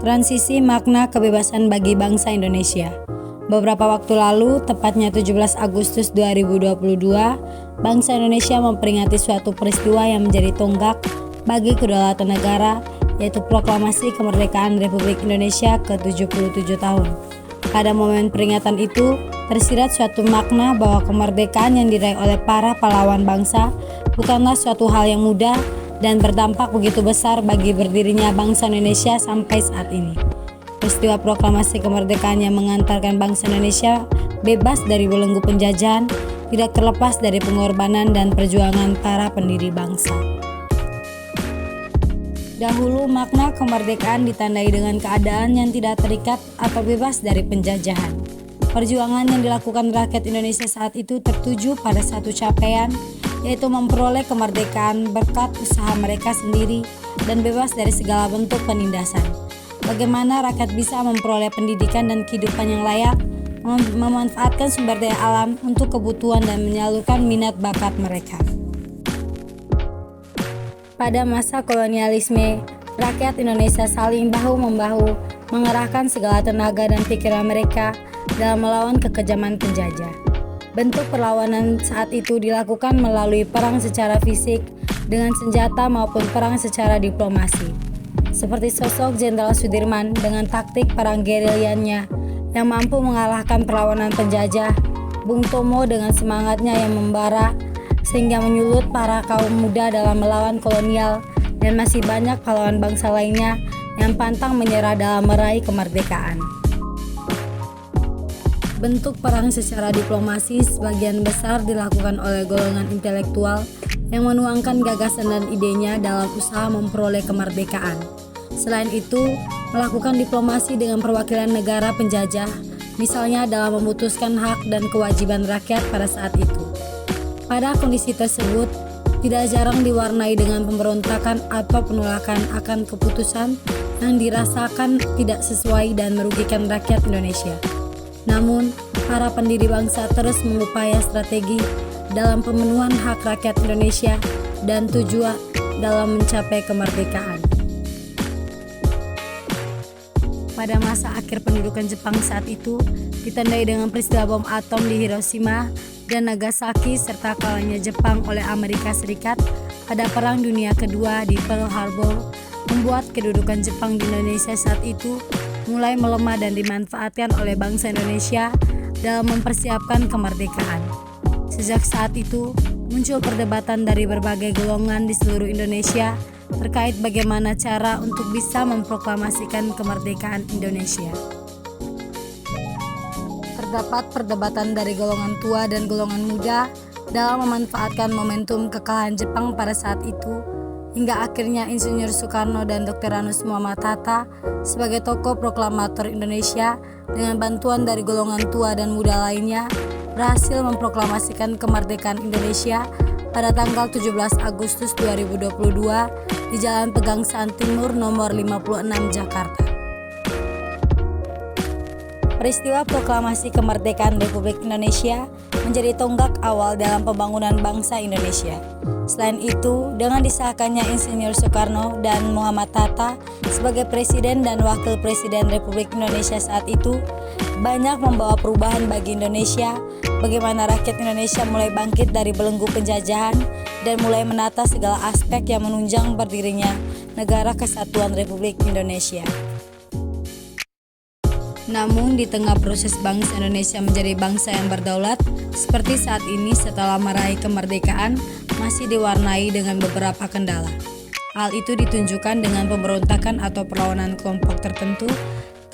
Transisi makna kebebasan bagi bangsa Indonesia. Beberapa waktu lalu, tepatnya 17 Agustus 2022, bangsa Indonesia memperingati suatu peristiwa yang menjadi tonggak bagi kedaulatan negara, yaitu Proklamasi Kemerdekaan Republik Indonesia ke-77 tahun. Pada momen peringatan itu, tersirat suatu makna bahwa kemerdekaan yang diraih oleh para pahlawan bangsa bukanlah suatu hal yang mudah dan berdampak begitu besar bagi berdirinya bangsa Indonesia sampai saat ini. Peristiwa proklamasi kemerdekaan yang mengantarkan bangsa Indonesia bebas dari belenggu penjajahan tidak terlepas dari pengorbanan dan perjuangan para pendiri bangsa. Dahulu makna kemerdekaan ditandai dengan keadaan yang tidak terikat atau bebas dari penjajahan. Perjuangan yang dilakukan rakyat Indonesia saat itu tertuju pada satu capaian, yaitu memperoleh kemerdekaan berkat usaha mereka sendiri dan bebas dari segala bentuk penindasan. Bagaimana rakyat bisa memperoleh pendidikan dan kehidupan yang layak, memanfaatkan sumber daya alam untuk kebutuhan dan menyalurkan minat bakat mereka. Pada masa kolonialisme, rakyat Indonesia saling bahu-membahu mengerahkan segala tenaga dan pikiran mereka dalam melawan kekejaman penjajah. Bentuk perlawanan saat itu dilakukan melalui perang secara fisik dengan senjata maupun perang secara diplomasi. Seperti sosok Jenderal Sudirman dengan taktik perang gerilyanya yang mampu mengalahkan perlawanan penjajah, Bung Tomo dengan semangatnya yang membara sehingga menyulut para kaum muda dalam melawan kolonial, dan masih banyak pahlawan bangsa lainnya yang pantang menyerah dalam meraih kemerdekaan. Bentuk perang secara diplomasi sebagian besar dilakukan oleh golongan intelektual yang menuangkan gagasan dan idenya dalam usaha memperoleh kemerdekaan. Selain itu, melakukan diplomasi dengan perwakilan negara penjajah, misalnya dalam memutuskan hak dan kewajiban rakyat pada saat itu. Pada kondisi tersebut, tidak jarang diwarnai dengan pemberontakan atau penolakan akan keputusan yang dirasakan tidak sesuai dan merugikan rakyat Indonesia. Namun, para pendiri bangsa terus mengupaya strategi dalam pemenuhan hak rakyat Indonesia dan tujuan dalam mencapai kemerdekaan. Pada masa akhir pendudukan Jepang saat itu, ditandai dengan peristiwa bom atom di Hiroshima dan Nagasaki serta kalahnya Jepang oleh Amerika Serikat pada Perang Dunia Kedua di Pearl Harbor, membuat kedudukan Jepang di Indonesia saat itu mulai melemah dan dimanfaatkan oleh bangsa Indonesia dalam mempersiapkan kemerdekaan. Sejak saat itu, muncul perdebatan dari berbagai golongan di seluruh Indonesia terkait bagaimana cara untuk bisa memproklamasikan kemerdekaan Indonesia. Terdapat perdebatan dari golongan tua dan golongan muda dalam memanfaatkan momentum kekalahan Jepang pada saat itu, hingga akhirnya Insinyur Soekarno dan Dr. Anus Muhammad Hatta sebagai tokoh proklamator Indonesia dengan bantuan dari golongan tua dan muda lainnya berhasil memproklamasikan kemerdekaan Indonesia pada tanggal 17 Agustus 2022 di Jalan Pegangsaan Timur nomor 56 Jakarta. Peristiwa proklamasi kemerdekaan Republik Indonesia menjadi tonggak awal dalam pembangunan bangsa Indonesia. Selain itu, dengan disahkannya Insinyur Soekarno dan Muhammad Hatta sebagai Presiden dan Wakil Presiden Republik Indonesia saat itu, banyak membawa perubahan bagi Indonesia, bagaimana rakyat Indonesia mulai bangkit dari belenggu penjajahan dan mulai menata segala aspek yang menunjang berdirinya Negara Kesatuan Republik Indonesia. Namun di tengah proses bangsa Indonesia menjadi bangsa yang berdaulat, seperti saat ini setelah meraih kemerdekaan, masih diwarnai dengan beberapa kendala. Hal itu ditunjukkan dengan pemberontakan atau perlawanan kelompok tertentu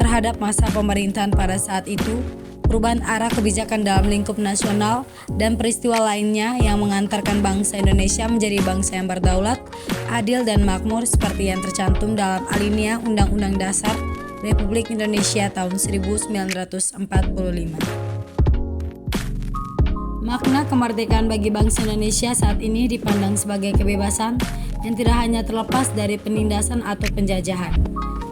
terhadap masa pemerintahan pada saat itu, perubahan arah kebijakan dalam lingkup nasional, dan peristiwa lainnya yang mengantarkan bangsa Indonesia menjadi bangsa yang berdaulat, adil dan makmur seperti yang tercantum dalam alinea Undang-Undang Dasar Republik Indonesia tahun 1945. Makna kemerdekaan bagi bangsa Indonesia saat ini dipandang sebagai kebebasan yang tidak hanya terlepas dari penindasan atau penjajahan.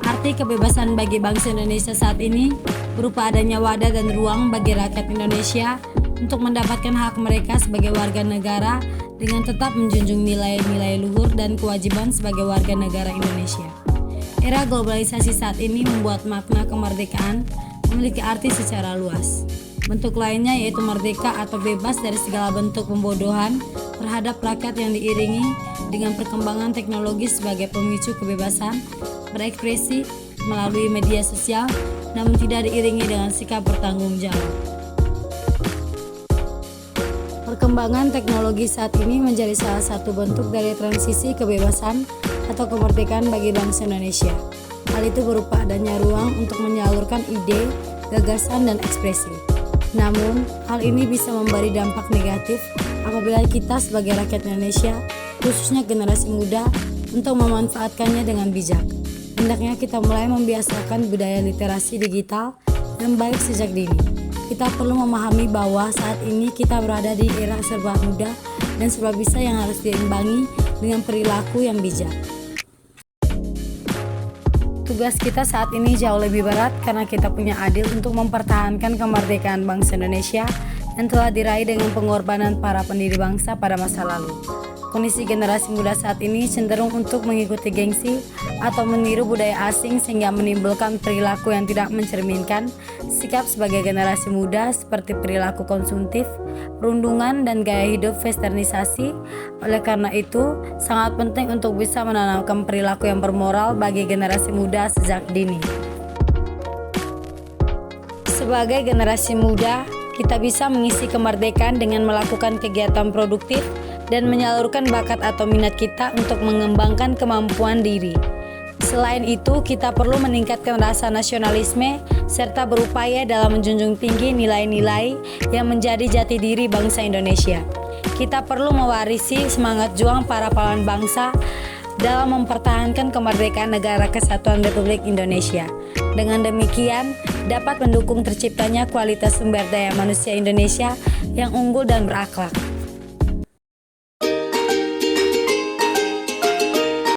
Arti kebebasan bagi bangsa Indonesia saat ini berupa adanya wadah dan ruang bagi rakyat Indonesia untuk mendapatkan hak mereka sebagai warga negara dengan tetap menjunjung nilai-nilai luhur dan kewajiban sebagai warga negara Indonesia. Era globalisasi saat ini membuat makna kemerdekaan memiliki arti secara luas. Bentuk lainnya yaitu merdeka atau bebas dari segala bentuk pembodohan terhadap rakyat yang diiringi dengan perkembangan teknologi sebagai pemicu kebebasan berekspresi melalui media sosial, namun tidak diiringi dengan sikap bertanggung jawab. Perkembangan teknologi saat ini menjadi salah satu bentuk dari transisi kebebasan atau kemerdekaan bagi bangsa Indonesia. Hal itu berupa adanya ruang untuk menyalurkan ide, gagasan, dan ekspresi. Namun, hal ini bisa memberi dampak negatif apabila kita sebagai rakyat Indonesia, khususnya generasi muda, untuk memanfaatkannya dengan bijak. Hendaknya kita mulai membiasakan budaya literasi digital yang baik sejak dini. Kita perlu memahami bahwa saat ini kita berada di era serba mudah dan serba bisa yang harus diimbangi dengan perilaku yang bijak. Tugas kita saat ini jauh lebih berat karena kita punya andil untuk mempertahankan kemerdekaan bangsa Indonesia yang telah diraih dengan pengorbanan para pendiri bangsa pada masa lalu. Kondisi generasi muda saat ini cenderung untuk mengikuti gengsi atau meniru budaya asing sehingga menimbulkan perilaku yang tidak mencerminkan sikap sebagai generasi muda seperti perilaku konsumtif, perundungan, dan gaya hidup westernisasi. Oleh karena itu, sangat penting untuk bisa menanamkan perilaku yang bermoral bagi generasi muda sejak dini. Sebagai generasi muda, kita bisa mengisi kemerdekaan dengan melakukan kegiatan produktif dan menyalurkan bakat atau minat kita untuk mengembangkan kemampuan diri. Selain itu, kita perlu meningkatkan rasa nasionalisme serta berupaya dalam menjunjung tinggi nilai-nilai yang menjadi jati diri bangsa Indonesia. Kita perlu mewarisi semangat juang para pahlawan bangsa dalam mempertahankan kemerdekaan Negara Kesatuan Republik Indonesia. Dengan demikian, dapat mendukung terciptanya kualitas sumber daya manusia Indonesia yang unggul dan berakhlak.